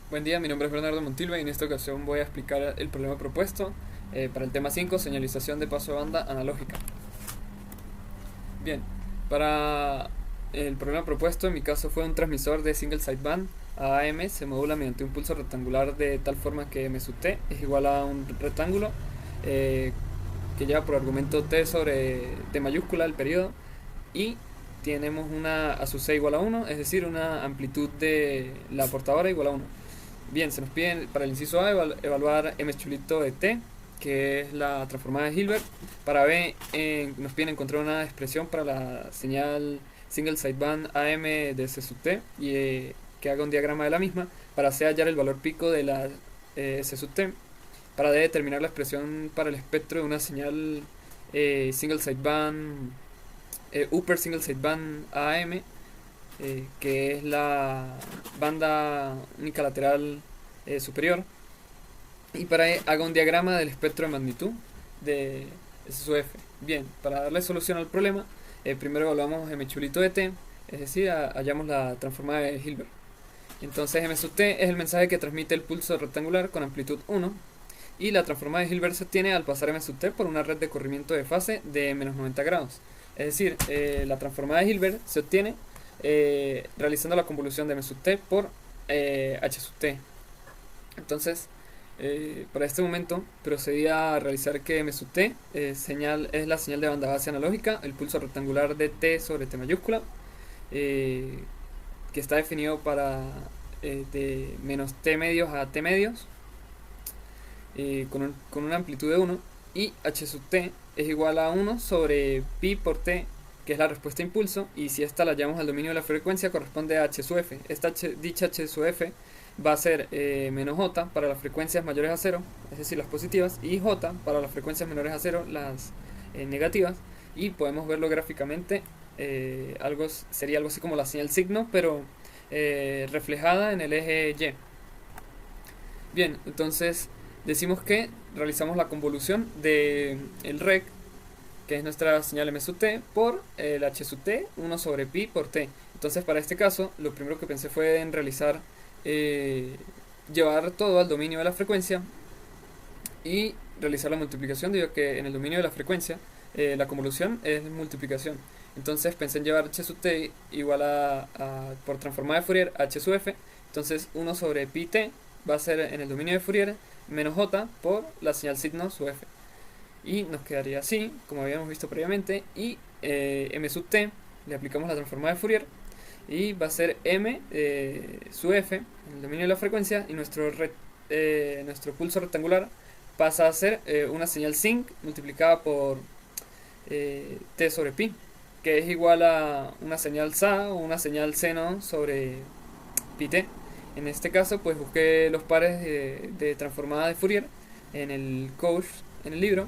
Buen día, mi nombre es Bernardo Montilva y en esta ocasión voy a explicar el problema propuesto para el tema 5, señalización de paso de banda analógica. Bien, para el problema propuesto en mi caso fue un transmisor de single sideband AM, se modula mediante un pulso rectangular de tal forma que M sub t es igual a un rectángulo eh, que lleva por argumento t sobre t mayúscula el periodo, y tenemos una a sub c igual a 1, es decir, una amplitud de la portadora igual a 1. Bien, se nos pide para el inciso A evaluar M chulito de T, que es la transformada de Hilbert. Para B nos piden encontrar una expresión para la señal single sideband AM de C sub T y que haga un diagrama de la misma. Para C hallar el valor pico de la C sub T. Para D determinar la expresión para el espectro de una señal single sideband upper single sideband AM, que es la banda única lateral superior, y para haga un diagrama del espectro de magnitud de S sub f. Bien, para darle solución al problema, primero evaluamos M chulito de t, es decir, hallamos la transformada de Hilbert. Entonces M sub t es el mensaje que transmite el pulso rectangular con amplitud 1, y la transformada de Hilbert se obtiene al pasar M sub t por una red de corrimiento de fase de menos 90 grados. Es decir, la transformada de Hilbert se obtiene realizando la convolución de M sub t por H sub t. Entonces, para este momento procedí a realizar que M sub t es la señal de banda base analógica, el pulso rectangular de t sobre t mayúscula, que está definido para de menos t medios a t medios, con una amplitud de 1, y H sub t es igual a 1 sobre pi por t, que es la respuesta a impulso, y si esta la llevamos al dominio de la frecuencia corresponde a H sub f. Dicha H sub f va a ser menos j para las frecuencias mayores a 0, es decir, las positivas, y j para las frecuencias menores a 0, las negativas, y podemos verlo gráficamente. Sería algo así como la señal signo, pero reflejada en el eje Y. Bien, entonces decimos que realizamos la convolución de el rec, que es nuestra señal M sub t, por el H sub t, 1 sobre pi por t. Entonces, para este caso, lo primero que pensé fue en realizar, llevar todo al dominio de la frecuencia y realizar la multiplicación, debido a que en el dominio de la frecuencia la convolución es multiplicación. Entonces pensé en llevar H sub t igual por transformada de Fourier, H sub f. Entonces 1 sobre pi t va a ser en el dominio de Fourier menos j por la señal signo sub f. Y nos quedaría así, como habíamos visto previamente, y M sub t le aplicamos la transformada de Fourier y va a ser M sub f en el dominio de la frecuencia, y nuestro pulso rectangular pasa a ser una señal sinc multiplicada por t sobre pi, que es igual a una señal sa o una señal seno sobre pi t. En este caso pues busqué los pares de transformada de Fourier en el coach, en el libro,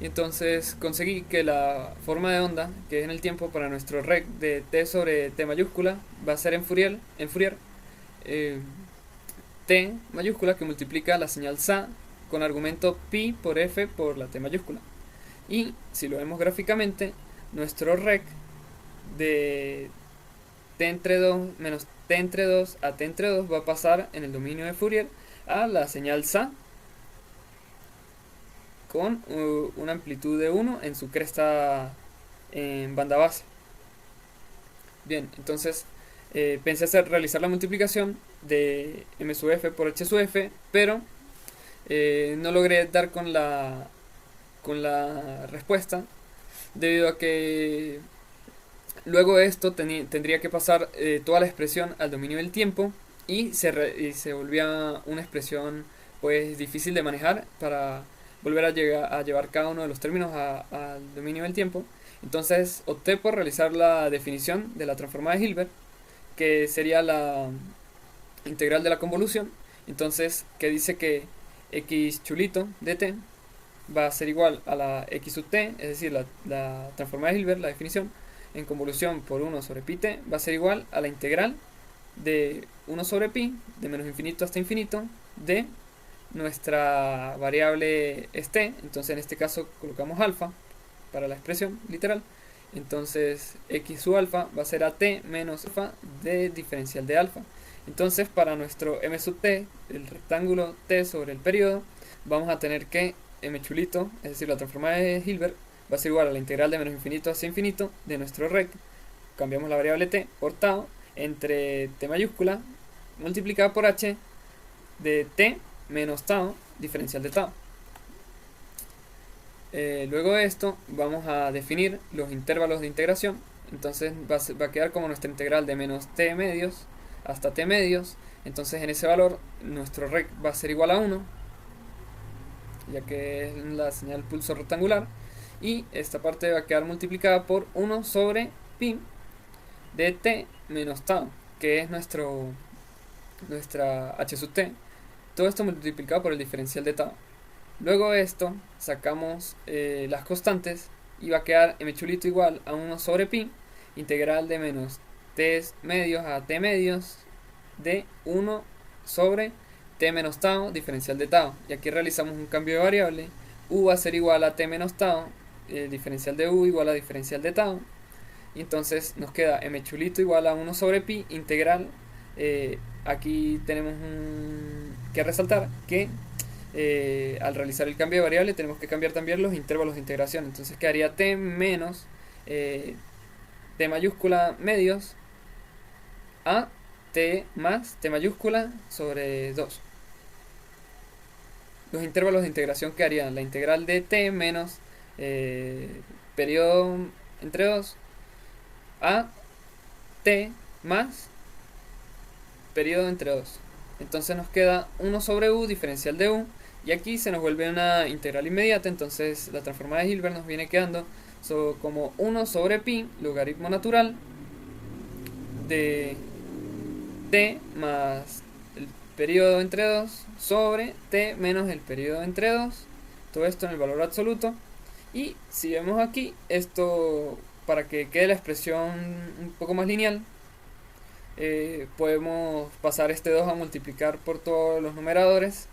y entonces conseguí que la forma de onda, que es en el tiempo, para nuestro rec de t sobre t mayúscula va a ser en Fourier t mayúscula, que multiplica la señal sa con argumento pi por f por la t mayúscula. Y si lo vemos gráficamente, nuestro rec de t entre 2 menos t entre 2 a t entre 2 va a pasar en el dominio de Fourier a la señal sa con una amplitud de 1 en su cresta en banda base. Bien, entonces pensé realizar la multiplicación de M sub f por H sub f, pero no logré dar con la respuesta, debido a que luego de esto tendría que pasar toda la expresión al dominio del tiempo, y se volvía una expresión pues difícil de manejar para volver a llevar cada uno de los términos al dominio del tiempo. Entonces opté por realizar la definición de la transformada de Hilbert, que sería la integral de la convolución. Entonces, que dice que x chulito de t va a ser igual a la x sub t, es decir, la transformada de Hilbert, la definición, en convolución por 1 sobre pi t, va a ser igual a la integral de 1 sobre pi, de menos infinito hasta infinito, de nuestra variable es t. Entonces en este caso colocamos alfa para la expresión literal. Entonces x sub alfa va a ser a t menos alfa de diferencial de alfa. Entonces para nuestro m sub t, el rectángulo t sobre el periodo, vamos a tener que m chulito, es decir, la transformada de Hilbert, va a ser igual a la integral de menos infinito hacia infinito de nuestro rec, cambiamos la variable t por tau, entre t mayúscula multiplicada por h de t menos tau diferencial de tau. Luego de esto vamos a definir los intervalos de integración. Entonces va a quedar como nuestra integral de menos t medios hasta t medios. Entonces en ese valor nuestro rec va a ser igual a 1, ya que es la señal pulso rectangular, y esta parte va a quedar multiplicada por 1 sobre pi de t menos tau, que es nuestra h sub t. Todo esto multiplicado por el diferencial de tau. Luego de esto sacamos las constantes y va a quedar m chulito igual a 1 sobre pi, integral de menos t medios a t medios de 1 sobre t menos tau diferencial de tau. Y aquí realizamos un cambio de variable. U va a ser igual a t menos tau, diferencial de u igual a diferencial de tau. Y entonces nos queda m chulito igual a 1 sobre pi, integral. Aquí tenemos que resaltar que al realizar el cambio de variable tenemos que cambiar también los intervalos de integración. Entonces quedaría t menos t mayúscula medios a t más t mayúscula sobre 2. Los intervalos de integración quedarían la integral de t menos periodo entre 2 a t más periodo entre 2. Entonces nos queda 1 sobre u diferencial de u, y aquí se nos vuelve una integral inmediata. Entonces la transformada de Hilbert nos viene quedando como 1 sobre pi logaritmo natural de t más el periodo entre 2 sobre t menos el periodo entre 2, todo esto en el valor absoluto. Y si vemos aquí, esto para que quede la expresión un poco más lineal, podemos pasar este 2 a multiplicar por todos los numeradores.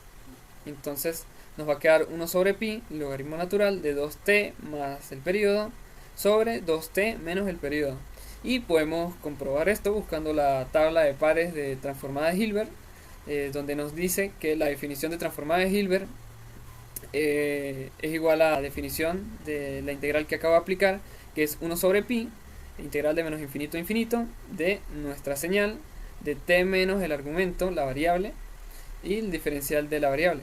Entonces nos va a quedar 1 sobre pi logaritmo natural de 2t más el periodo sobre 2t menos el periodo. Y podemos comprobar esto buscando la tabla de pares de transformada de Hilbert, donde nos dice que la definición de transformada de Hilbert es igual a la definición de la integral que acabo de aplicar, que es 1 sobre pi, integral de menos infinito a infinito de nuestra señal de t menos el argumento, la variable, y el diferencial de la variable.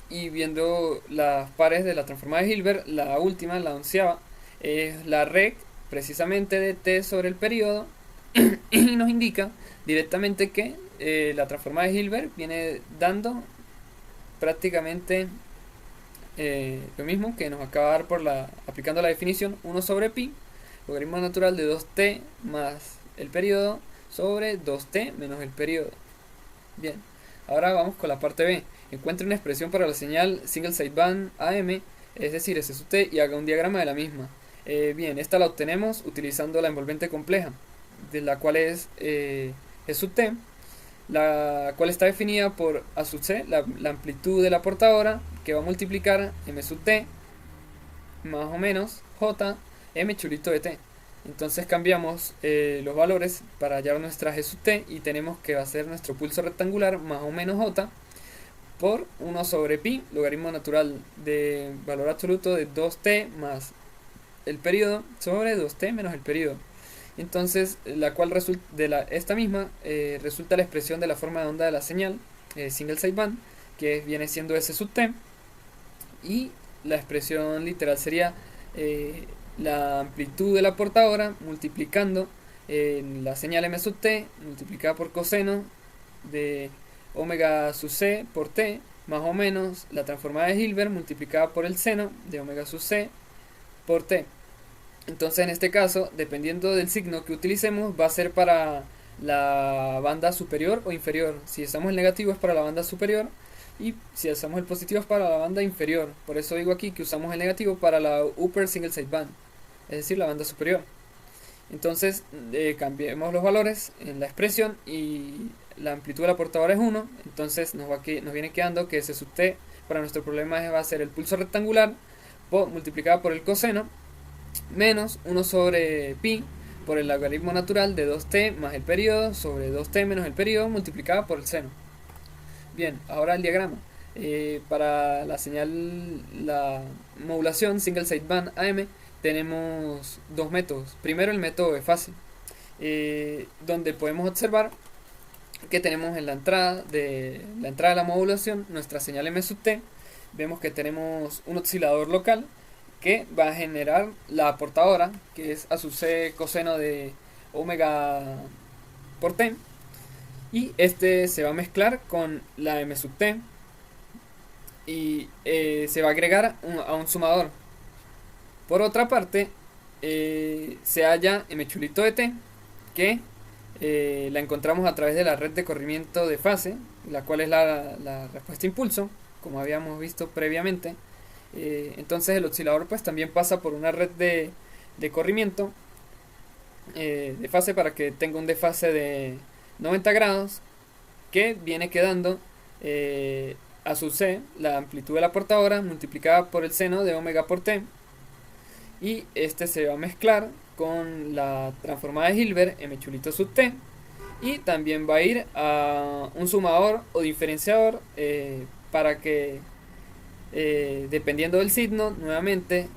Y viendo las pares de la transformada de Hilbert, la última, la onceava, es la rec precisamente de t sobre el periodo y nos indica directamente que la transformada de Hilbert viene dando prácticamente lo mismo que nos acaba de dar aplicando la definición 1 sobre pi logaritmo natural de 2t más el periodo sobre 2t menos el periodo. Bien, ahora vamos con la parte B. Encuentre una expresión para la señal single sideband AM, es decir, S sub t, y haga un diagrama de la misma. Bien, esta la obtenemos utilizando la envolvente compleja, de la cual es G sub t, la cual está definida por A sub c, la amplitud de la portadora, que va a multiplicar M sub t más o menos J M chulito de t. Entonces cambiamos los valores para hallar nuestra G sub t y tenemos que va a ser nuestro pulso rectangular más o menos J por 1 sobre pi logaritmo natural de valor absoluto de 2t más el periodo sobre 2t menos el periodo. Entonces la cual resulta esta misma resulta la expresión de la forma de onda de la señal single sideband, que viene siendo S sub t, y la expresión literal sería la amplitud de la portadora multiplicando la señal m sub t multiplicada por coseno de omega sub c por t más o menos la transformada de Hilbert multiplicada por el seno de omega sub c por t. Entonces en este caso, dependiendo del signo que utilicemos, va a ser para la banda superior o inferior. Si usamos el negativo es para la banda superior, y si usamos el positivo es para la banda inferior. Por eso digo aquí que usamos el negativo para la upper single sideband, es decir, la banda superior. Entonces cambiemos los valores en la expresión y la amplitud de la portadora es 1. Entonces nos viene quedando que S sub t para nuestro problema va a ser el pulso rectangular multiplicado por el coseno menos 1 sobre pi por el logaritmo natural de 2t más el periodo sobre 2t menos el periodo multiplicado por el seno. Bien, ahora el diagrama. Para la señal, la modulación single sideband AM, tenemos dos métodos. Primero el método de fase, donde podemos observar que tenemos en la entrada de la modulación nuestra señal M sub t. Vemos que tenemos un oscilador local que va a generar la portadora, que es A sub c coseno de omega por t, y este se va a mezclar con la M sub t y se va a agregar a un sumador. Por otra parte, se halla M chulito de t, que la encontramos a través de la red de corrimiento de fase, la cual es la respuesta impulso, como habíamos visto previamente. Entonces el oscilador pues también pasa por una red de corrimiento de fase para que tenga un desfase de 90 grados, que viene quedando A sub c, la amplitud de la portadora, multiplicada por el seno de omega por t, y este se va a mezclar con la transformada de Hilbert M chulito sub t, y también va a ir a un sumador o diferenciador para que dependiendo del signo, nuevamente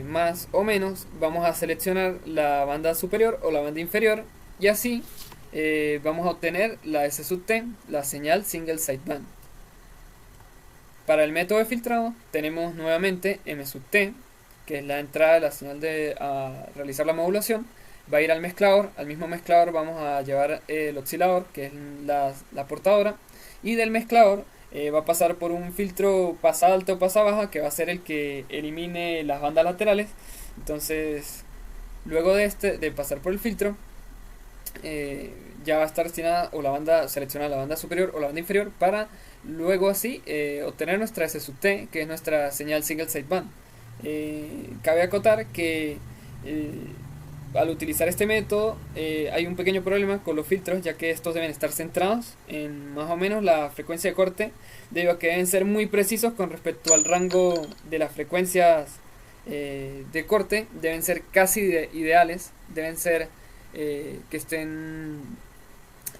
más o menos, vamos a seleccionar la banda superior o la banda inferior, y así vamos a obtener la S sub t, la señal single sideband. Para el método de filtrado tenemos nuevamente M sub t, que es la entrada de la señal a realizar la modulación. Va a ir al mezclador, al mismo mezclador vamos a llevar el oscilador, que es la portadora, y del mezclador va a pasar por un filtro pasa alta o pasa baja, que va a ser el que elimine las bandas laterales. Entonces, luego de pasar por el filtro, ya va a estar destinada o seleccionada la banda superior o la banda inferior, para luego así obtener nuestra S sub t, que es nuestra señal single sideband. Cabe acotar que al utilizar este método hay un pequeño problema con los filtros, ya que estos deben estar centrados en más o menos la frecuencia de corte, debido a que deben ser muy precisos con respecto al rango de las frecuencias de corte. Deben ser casi ideales, deben ser que estén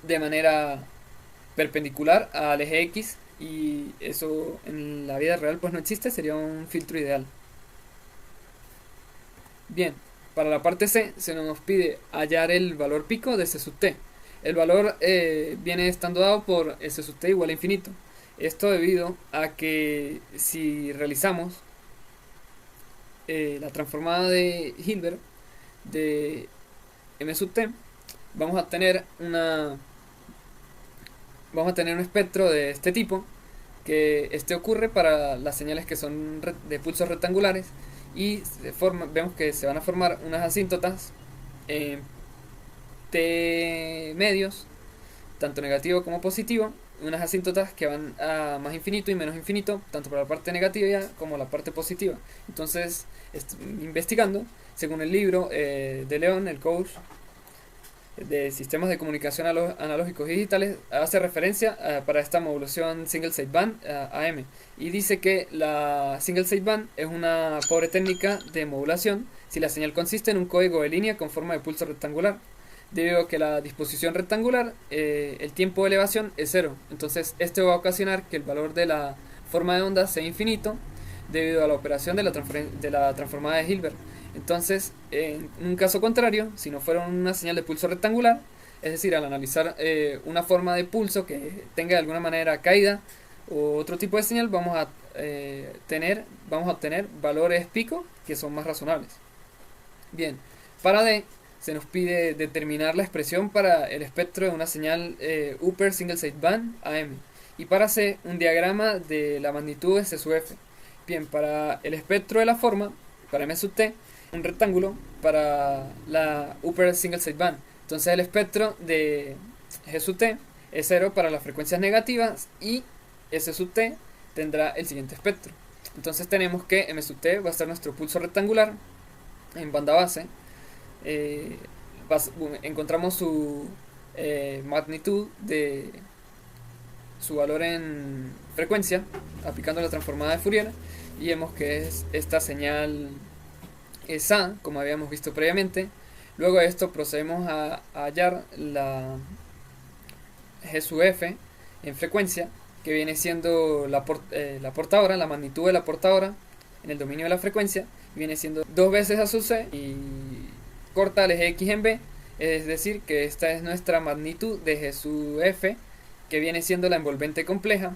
de manera perpendicular al eje X, y eso en la vida real pues no existe, sería un filtro ideal. Bien, para la parte C se nos pide hallar el valor pico de S sub t. El valor viene estando dado por S sub t igual a infinito. Esto debido a que si realizamos la transformada de Hilbert de M sub t, vamos a tener un espectro de este tipo, que ocurre para las señales que son de pulsos rectangulares, y vemos que se van a formar unas asíntotas en t medios, tanto negativo como positivo, unas asíntotas que van a más infinito y menos infinito, tanto para la parte negativa como la parte positiva. Entonces, investigando, según el libro de León, el coach de sistemas de comunicación analógicos y digitales, hace referencia para esta modulación single sideband AM, y dice que la single sideband es una pobre técnica de modulación si la señal consiste en un código de línea con forma de pulso rectangular, debido a que la disposición rectangular, el tiempo de elevación es cero. Entonces esto va a ocasionar que el valor de la forma de onda sea infinito, debido a la operación de la transformada de Hilbert. Entonces, en un caso contrario, si no fuera una señal de pulso rectangular, es decir, al analizar una forma de pulso que tenga de alguna manera caída o otro tipo de señal, vamos a obtener valores pico que son más razonables. Bien, para D se nos pide determinar la expresión para el espectro de una señal upper single sideband AM, y para C un diagrama de la magnitud S sub f. Bien, para el espectro de la forma, para M sub t, un rectángulo para la upper single sideband. Entonces el espectro de G sub t es 0 para las frecuencias negativas, y S sub t tendrá el siguiente espectro. Entonces tenemos que M sub t va a ser nuestro pulso rectangular en banda base. Encontramos su magnitud de su valor en frecuencia aplicando la transformada de Fourier, y vemos que es esta señal SA, como habíamos visto previamente, Luego de esto procedemos a hallar la G sub f en frecuencia, que viene siendo la portadora, la magnitud de la portadora en el dominio de la frecuencia, viene siendo 2 veces A sub c y corta el eje X en B, es decir, que esta es nuestra magnitud de G sub f, que viene siendo la envolvente compleja.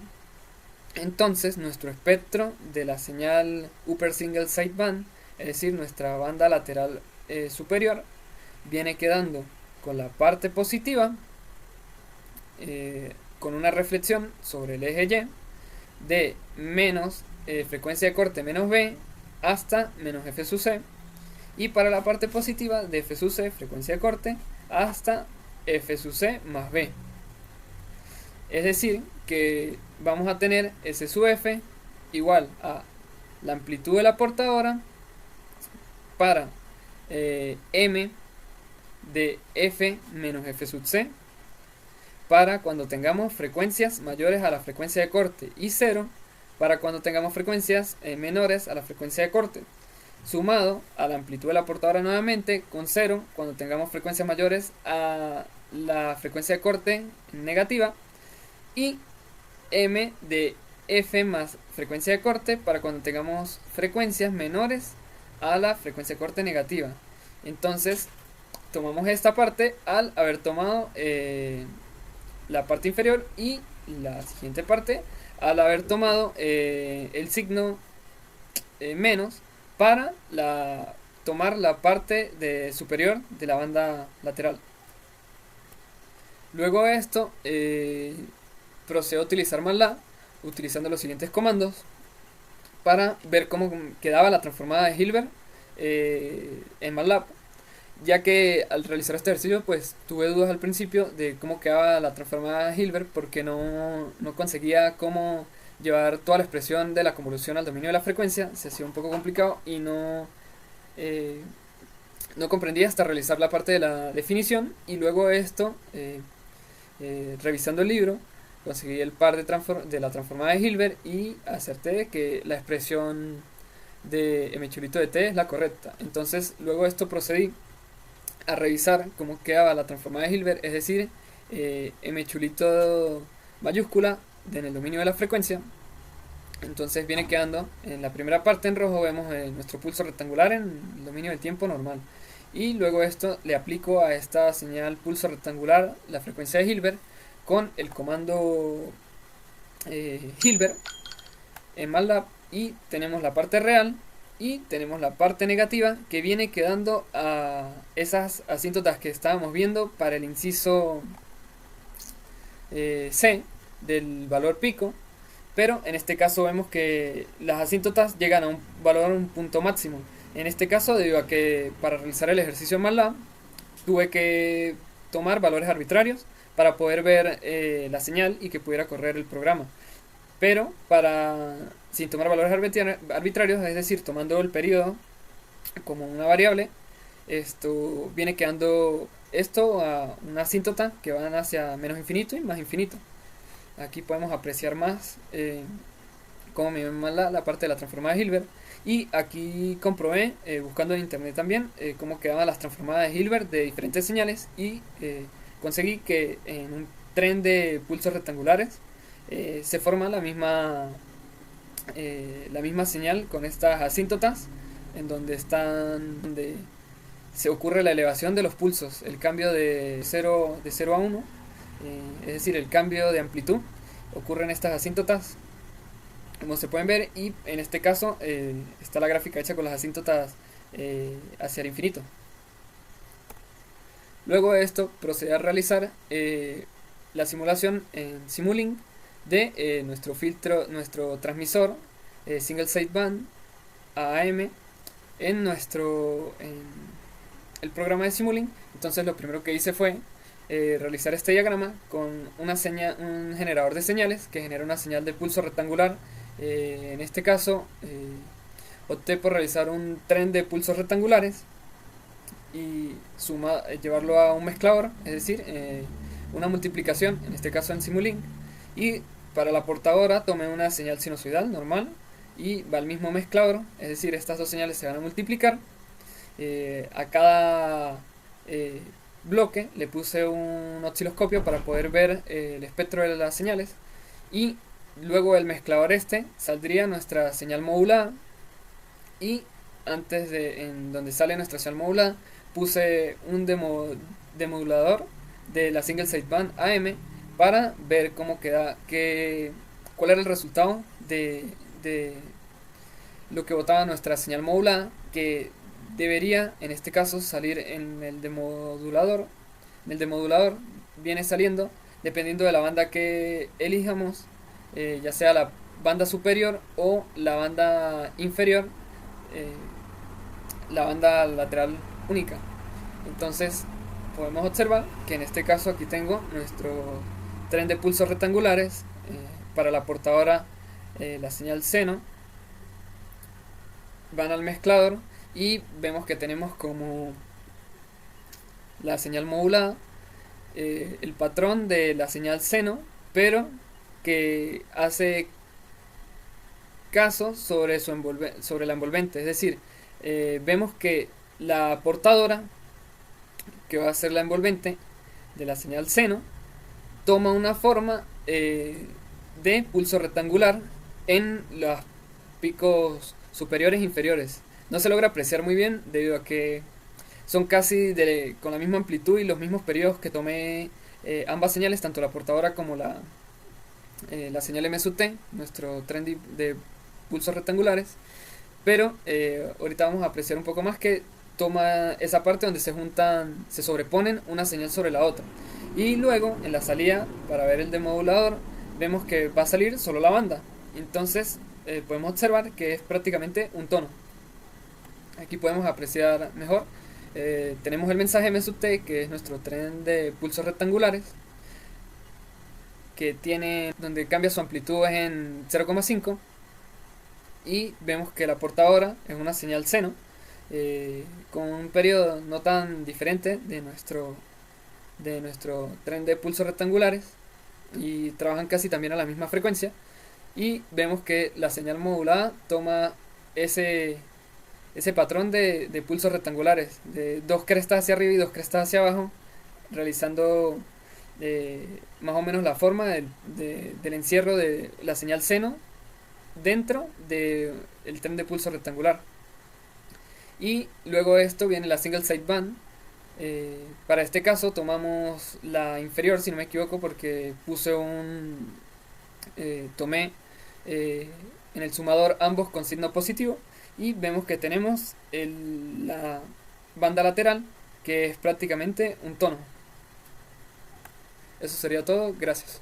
Entonces nuestro espectro de la señal upper single sideband, es decir, nuestra banda lateral superior, viene quedando con la parte positiva, con una reflexión sobre el eje Y de menos frecuencia de corte menos B hasta menos F sub C, y para la parte positiva de F sub C, frecuencia de corte, hasta F sub C más B. Es decir, que vamos a tener S sub F igual a la amplitud de la portadora para M de F menos F sub C para cuando tengamos frecuencias mayores a la frecuencia de corte, y 0 para cuando tengamos frecuencias menores a la frecuencia de corte, sumado a la amplitud de la portadora nuevamente con 0 cuando tengamos frecuencias mayores a la frecuencia de corte negativa, y M de F más frecuencia de corte para cuando tengamos frecuencias menores a la frecuencia de corte negativa. Entonces tomamos esta parte al haber tomado la parte inferior, y la siguiente parte al haber tomado el signo menos para tomar la parte superior de la banda lateral. Luego de esto procedo a utilizar MATLAB utilizando los siguientes comandos para ver cómo quedaba la transformada de Hilbert en MATLAB, ya que al realizar este ejercicio pues tuve dudas al principio de cómo quedaba la transformada de Hilbert, porque no conseguía cómo llevar toda la expresión de la convolución al dominio de la frecuencia, se hacía un poco complicado y no comprendía hasta realizar la parte de la definición. Y luego de esto, revisando el libro, conseguí el par de la transformada de Hilbert y acerté que la expresión de m chulito de t es la correcta. Entonces luego de esto procedí a revisar cómo quedaba la transformada de Hilbert, es decir, m chulito mayúscula en el dominio de la frecuencia. Entonces viene quedando en la primera parte en rojo, vemos nuestro pulso rectangular en el dominio del tiempo normal, y luego esto le aplico a esta señal pulso rectangular la frecuencia de Hilbert con el comando Hilbert en MATLAB, y tenemos la parte real y tenemos la parte negativa, que viene quedando a esas asíntotas que estábamos viendo para el inciso C del valor pico, pero en este caso vemos que las asíntotas llegan a un valor, un punto máximo. En este caso, debido a que para realizar el ejercicio en MATLAB tuve que tomar valores arbitrarios para poder ver la señal y que pudiera correr el programa, pero sin tomar valores arbitrarios, es decir, tomando el periodo como una variable, esto viene quedando a una asíntota que van hacia menos infinito y más infinito. Aquí podemos apreciar más cómo me ven la parte de la transformada de Hilbert, y aquí comprobé, buscando en internet también, cómo quedaban las transformadas de Hilbert de diferentes señales, y conseguí que en un tren de pulsos rectangulares se forma la misma señal con estas asíntotas, en donde se ocurre la elevación de los pulsos, el cambio de 0 a 1, es decir, el cambio de amplitud ocurre en estas asíntotas, como se pueden ver, y en este caso está la gráfica hecha con las asíntotas hacia el infinito. Luego de esto procedí a realizar la simulación en Simulink de nuestro transmisor single sideband AM en el programa de Simulink. Entonces lo primero que hice fue realizar este diagrama con un generador de señales que genera una señal de pulso rectangular. En este caso opté por realizar un tren de pulsos rectangulares y llevarlo a un mezclador, es decir, una multiplicación, en este caso en Simulink, y para la portadora tomé una señal sinusoidal normal y va al mismo mezclador, es decir, estas dos señales se van a multiplicar. A cada bloque le puse un osciloscopio para poder ver el espectro de las señales, y luego el mezclador saldría nuestra señal modulada, y antes de en donde sale nuestra señal modulada puse un demodulador de la single sideband AM para ver cómo queda, cuál era el resultado de lo que botaba nuestra señal modulada, que debería en este caso salir en el demodulador. En el demodulador viene saliendo, dependiendo de la banda que elijamos, ya sea la banda superior o la banda inferior, eh, la banda lateral única. Entonces podemos observar que en este caso aquí tengo nuestro tren de pulsos rectangulares, para la portadora, la señal seno, van al mezclador y vemos que tenemos como la señal modulada, el patrón de la señal seno, pero que hace caso sobre, sobre la envolvente. Es decir, vemos que la portadora, que va a ser la envolvente de la señal seno, toma una forma de pulso rectangular en los picos superiores e inferiores. No se logra apreciar muy bien debido a que son casi con la misma amplitud y los mismos periodos que tomé ambas señales, tanto la portadora como la señal M sub T, nuestro tren de pulsos rectangulares. Pero ahorita vamos a apreciar un poco más que toma esa parte donde se sobreponen una señal sobre la otra. Y luego en la salida, para ver el demodulador, vemos que va a salir solo la banda. Entonces podemos observar que es prácticamente un tono. Aquí podemos apreciar mejor. Tenemos el mensaje M sub T, que es nuestro tren de pulsos rectangulares, que tiene, donde cambia su amplitud es en 0,5, y vemos que la portadora es una señal seno, con un periodo no tan diferente de nuestro tren de pulsos rectangulares, y trabajan casi también a la misma frecuencia. Y vemos que la señal modulada toma ese patrón de pulsos rectangulares, de dos crestas hacia arriba y dos crestas hacia abajo, realizando más o menos la forma del encierro de la señal seno dentro del tren de pulso rectangular. Y luego de esto viene la single sideband. Para este caso tomamos la inferior, si no me equivoco, porque puse tomé en el sumador ambos con signo positivo, y vemos que tenemos la banda lateral, que es prácticamente un tono. Eso sería todo, gracias.